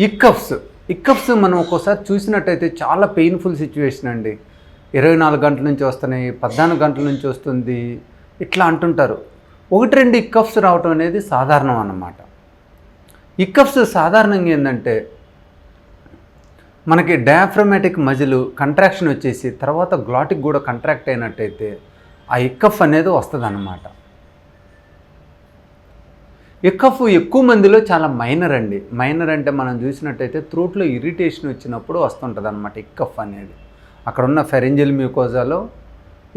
ఇక్కఫ్స్ ఇక్కఫ్స్ మనం ఒక్కోసారి చూసినట్టయితే చాలా పెయిన్ఫుల్ సిచ్యువేషన్ అండి. 24 గంటల నుంచి వస్తున్నాయి, 14 గంటల నుంచి వస్తుంది, ఇట్లా అంటుంటారు. 1-2 ఇక్కఫ్స్ రావటం అనేది సాధారణం అన్నమాట. ఇక్కఫ్స్ సాధారణంగా ఏంటంటే మనకి డయాఫ్రమాటిక్ మజిల్ కంట్రాక్షన్ వచ్చేసి తర్వాత గ్లాటిక్ కూడా కంట్రాక్ట్ అయినట్టయితే ఆ ఇక్కఫ్ అనేది వస్తుంది అన్నమాట. ఇక్కఫ్ ఎక్కువ మందిలో చాలా మైనర్ అండి. మైనర్ అంటే మనం చూసినట్టయితే త్రోట్లో ఇరిటేషన్ వచ్చినప్పుడు వస్తుంటుంది అన్నమాట ఇక్కఫ్ అనేది. అక్కడ ఉన్న ఫెరెంజియల్ మ్యూకోజాలో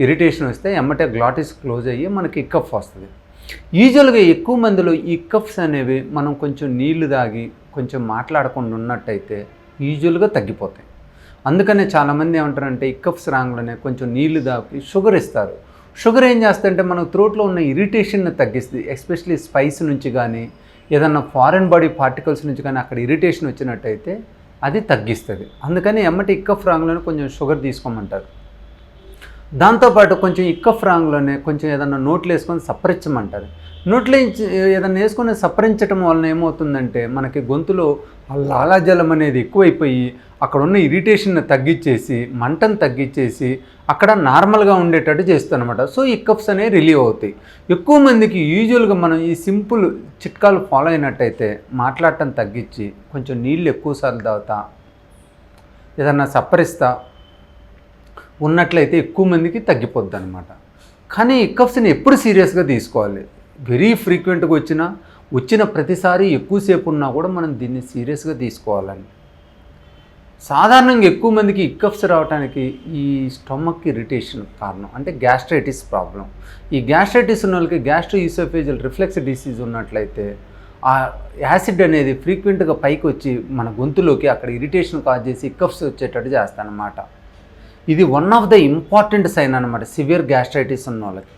ఇరిటేషన్ వస్తే ఎమ్మటే గ్లాటిస్ క్లోజ్ అయ్యి మనకి ఇక్కఫ్ వస్తుంది. యూజువల్గా ఎక్కువ మందిలో ఈ ఇక్కఫ్స్ అనేవి మనం కొంచెం నీళ్లు తాగి కొంచెం మాట్లాడకుండా ఉన్నట్టయితే యూజువల్గా తగ్గిపోతాయి. అందుకనే చాలామంది ఏమంటారంటే ఇక్కఫ్స్ రాగానే కొంచెం నీళ్లు తాగి షుగర్ ఇస్తారు. షుగర్ ఏం చేస్తుందంటే మన త్రోట్లో ఉన్న ఇరిటేషన్ని తగ్గిస్తుంది. ఎస్పెషలీ స్పైస్ నుంచి కానీ ఏదన్నా ఫారెన్ బాడీ పార్టికల్స్ నుంచి కానీ అక్కడ ఇరిటేషన్ వచ్చినట్టయితే అది తగ్గిస్తుంది. అందుకని ఎమ్మటి ఇక్కఫ్ రాగానే కొంచెం షుగర్ తీసుకోమంటారు. దాంతోపాటు కొంచెం ఇక్కఫ్ రాగానే కొంచెం ఏదన్నా నోట్లో వేసుకొని సప్పరించమంటారు. నోట్లో ఏదన్నా వేసుకొని సప్పరించడం వలన ఏమవుతుందంటే మనకి గొంతులో ఆ లాలాజలం అనేది ఎక్కువైపోయి అక్కడ ఉన్న ఇరిటేషన్ని తగ్గించేసి మంటను తగ్గించేసి అక్కడ నార్మల్గా ఉండేటట్టు చేస్తుంది అనమాట. సో ఇక్కఫ్స్ అనేవి రిలీవ్ అవుతాయి. ఎక్కువ మందికి యూజువల్గా మనం ఈ సింపుల్ చిట్కాలు ఫాలో అయినట్టయితే మాట్లాడటం తగ్గించి కొంచెం నీళ్ళు ఎక్కువసార్లు తాగుతా ఏదన్నా సప్పరిస్తా ఉన్నట్లయితే ఎక్కువ మందికి తగ్గిపోద్ది అనమాట. కానీ ఇక్కఫ్స్ని ఎప్పుడు సీరియస్గా తీసుకోవాలి? వెరీ ఫ్రీక్వెంట్గా వచ్చిన ప్రతిసారి ఎక్కువసేపు ఉన్నా కూడా మనం దీన్ని సీరియస్గా తీసుకోవాలండి. సాధారణంగా ఎక్కువ మందికి ఇక్కఫ్స్ రావడానికి ఈ స్టమక్ ఇరిటేషన్ కారణం, అంటే గ్యాస్ట్రైటిస్ ప్రాబ్లం. ఈ గ్యాస్ట్రైటిస్ ఉన్న వాళ్ళకి గ్యాస్ట్రో ఈసోఫేజియల్ రిఫ్లెక్స్ డిసీజ్ ఉన్నట్లయితే ఆ యాసిడ్ అనేది ఫ్రీక్వెంట్గా పైకి వచ్చి మన గొంతులోకి అక్కడ ఇరిటేషన్ కాజ్ చేసి ఇక్కఫ్స్ వచ్చేటట్టు చేస్తానమాట. ఇది one of the important sign అనమాట సివియర్ గ్యాస్ట్రైటిస్ ఉన్న వాళ్ళకి.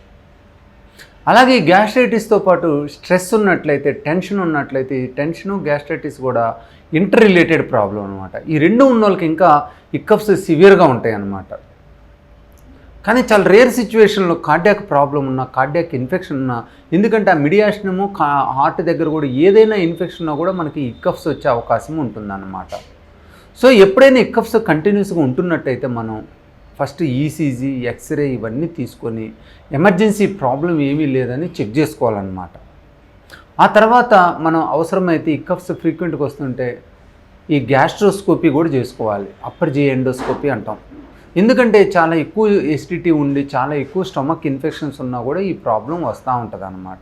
అలాగే ఈ గ్యాస్ట్రైటిస్తో పాటు స్ట్రెస్ ఉన్నట్లయితే, టెన్షన్ ఉన్నట్లయితే, ఈ టెన్షను గ్యాస్ట్రైటిస్ కూడా ఇంటర్ రిలేటెడ్ ప్రాబ్లం అనమాట. ఈ రెండు ఉన్న వాళ్ళకి ఇంకా ఇక్కఫ్స్ సివియర్గా ఉంటాయి అన్నమాట. కానీ చాలా రేర్ సిచ్యువేషన్లో కార్డియాక్ ప్రాబ్లం ఉన్నా, కార్డియాక్ ఇన్ఫెక్షన్ ఉన్నా, ఎందుకంటే ఆ మిడియాస్టము హార్ట్ దగ్గర కూడా ఏదైనా ఇన్ఫెక్షన్ ఉన్నా కూడా మనకి ఇక్కఫ్స్ వచ్చే అవకాశం ఉంటుందన్నమాట. సో ఎప్పుడైనా ఇక్కఫ్స్ కంటిన్యూస్గా ఉంటున్నట్టయితే మనం ఫస్ట్ ఈసీజీ, ఎక్స్రే ఇవన్నీ తీసుకొని ఎమర్జెన్సీ ప్రాబ్లం ఏమీ లేదని చెక్ చేసుకోవాలన్నమాట. ఆ తర్వాత మనం అవసరమైతే ఇక్కఫ్స్ ఫ్రీక్వెంట్గా వస్తుంటే ఈ గ్యాస్ట్రోస్కోపీ కూడా చేసుకోవాలి. అప్పర్ జీ ఎండోస్కోపీ అంటాం. ఎందుకంటే చాలా ఎక్కువ ఎసిడిటీ ఉండి చాలా ఎక్కువ స్టమక్ ఇన్ఫెక్షన్స్ ఉన్నా కూడా ఈ ప్రాబ్లం వస్తూ ఉంటుంది అన్నమాట.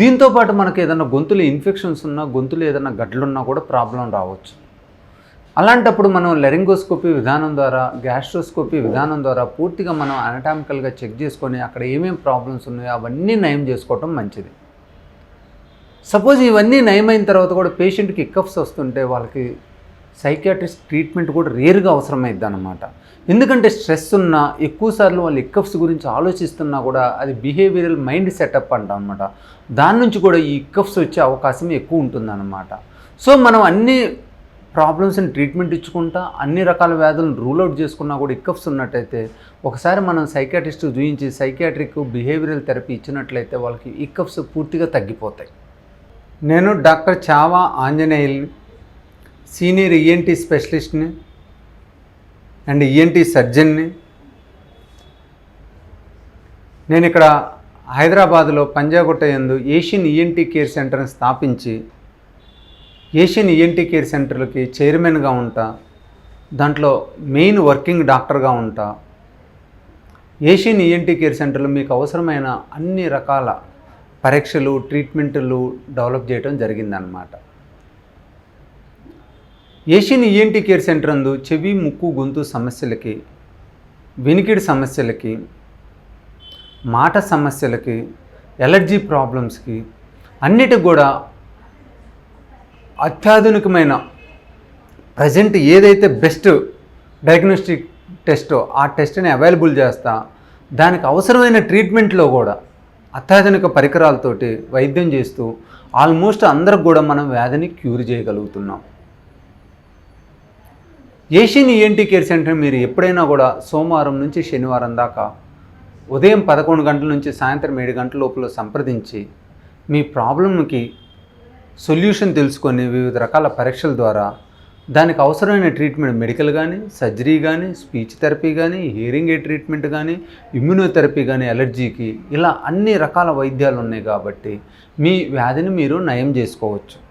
దీంతోపాటు మనకు ఏదైనా గొంతులో ఇన్ఫెక్షన్స్ ఉన్నా, గొంతులో ఏదైనా గడ్డలున్నా కూడా ప్రాబ్లం రావచ్చు. అలాంటప్పుడు మనం లెరింగోస్కోపీ విధానం ద్వారా, గ్యాస్ట్రోస్కోపీ విధానం ద్వారా పూర్తిగా మనం అనటామికల్గా చెక్ చేసుకొని అక్కడ ఏమేమి ప్రాబ్లమ్స్ ఉన్నాయో అవన్నీ నయం చేసుకోవటం మంచిది. సపోజ్ ఇవన్నీ నయమైన తర్వాత కూడా పేషెంట్కి ఇక్కఫ్స్ వస్తుంటే వాళ్ళకి సైకియాట్రిస్ట్ ట్రీట్మెంట్ కూడా రేర్గా అవసరమైద్ది అన్నమాట. ఎందుకంటే స్ట్రెస్ ఉన్నా, ఎక్కువసార్లు వాళ్ళు ఇక్కఫ్స్ గురించి ఆలోచిస్తున్నా కూడా అది బిహేవియరల్ మైండ్ సెటప్ అంటాం అనమాట. దాని నుంచి కూడా ఈ ఇక్కఫ్స్ వచ్చే అవకాశం ఎక్కువ ఉంటుందన్నమాట. సో మనం అన్ని ప్రాబ్లమ్స్ని ట్రీట్మెంట్ ఇచ్చుకుంటా అన్ని రకాల వ్యాధులను రూల్ అవుట్ చేసుకున్నా కూడా ఇక్కఫ్స్ ఉన్నట్టయితే ఒకసారి మనం సైకియాట్రిస్ట్ చూపించి సైకియాట్రిక్ బిహేవియరల్ థెరపీ ఇచ్చినట్లయితే వాళ్ళకి ఇక్కఫ్స్ పూర్తిగా తగ్గిపోతాయి. నేను doctor Chhaava ఆంజనేయుల్ని, senior ENT స్పెషలిస్ట్ని and ENT సర్జన్ని. నేను ఇక్కడ హైదరాబాద్లో పంజాగుట్ట యందు ఏషియన్ ఈఎన్టీ కేర్ సెంటర్ని స్థాపించి ఏషియన్ ఈఎన్టీ కేర్ సెంటర్లకి చైర్మన్గా ఉంటా, దాంట్లో మెయిన్ వర్కింగ్ డాక్టర్గా ఉంటా. ఏషియన్ ఈఎన్టీ కేర్ సెంటర్లో మీకు అవసరమైన అన్ని రకాల పరీక్షలు, ట్రీట్మెంట్లు డెవలప్ చేయడం జరిగిందన్నమాట. ఏషియన్ ఈఎన్టీ కేర్ సెంటర్ నందు చెవి, ముక్కు, గొంతు సమస్యలకి, వినికిడి సమస్యలకి, మాట సమస్యలకి, ఎలర్జీ ప్రాబ్లమ్స్కి అన్నిటికి కూడా అత్యాధునికమైన ప్రజెంట్ ఏదైతే బెస్ట్ డయాగ్నోస్టిక్ టెస్టో ఆ టెస్ట్ని అవైలబుల్ చేస్తా, దానికి అవసరమైన ట్రీట్మెంట్లో కూడా అత్యాధునిక పరికరాలతోటి వైద్యం చేస్తూ ఆల్మోస్ట్ అందరికి కూడా మనం వ్యాధిని క్యూర్ చేయగలుగుతున్నాం. ఏషియన్ ఈఎన్టీ కేర్ సెంటర్ మీరు ఎప్పుడైనా కూడా సోమవారం నుంచి శనివారం దాకా ఉదయం 11 గంటల నుంచి సాయంత్రం 7 గంటల లోపల సంప్రదించి మీ ప్రాబ్లంకి సొల్యూషన్ తెలుసుకొని వివిధ రకాల పరీక్షల ద్వారా దానికి అవసరమైన ట్రీట్మెంట్ మెడికల్ కానీ, సర్జరీ కానీ, స్పీచ్ థెరపీ కానీ, హియరింగ్ ఎయిడ్ ట్రీట్మెంట్ కానీ, ఇమ్యూనోథెరపీ కానీ, అలర్జీకి ఇలా అన్ని రకాల వైద్యాలు ఉన్నాయి కాబట్టి మీ వ్యాధిని మీరు నయం చేసుకోవచ్చు.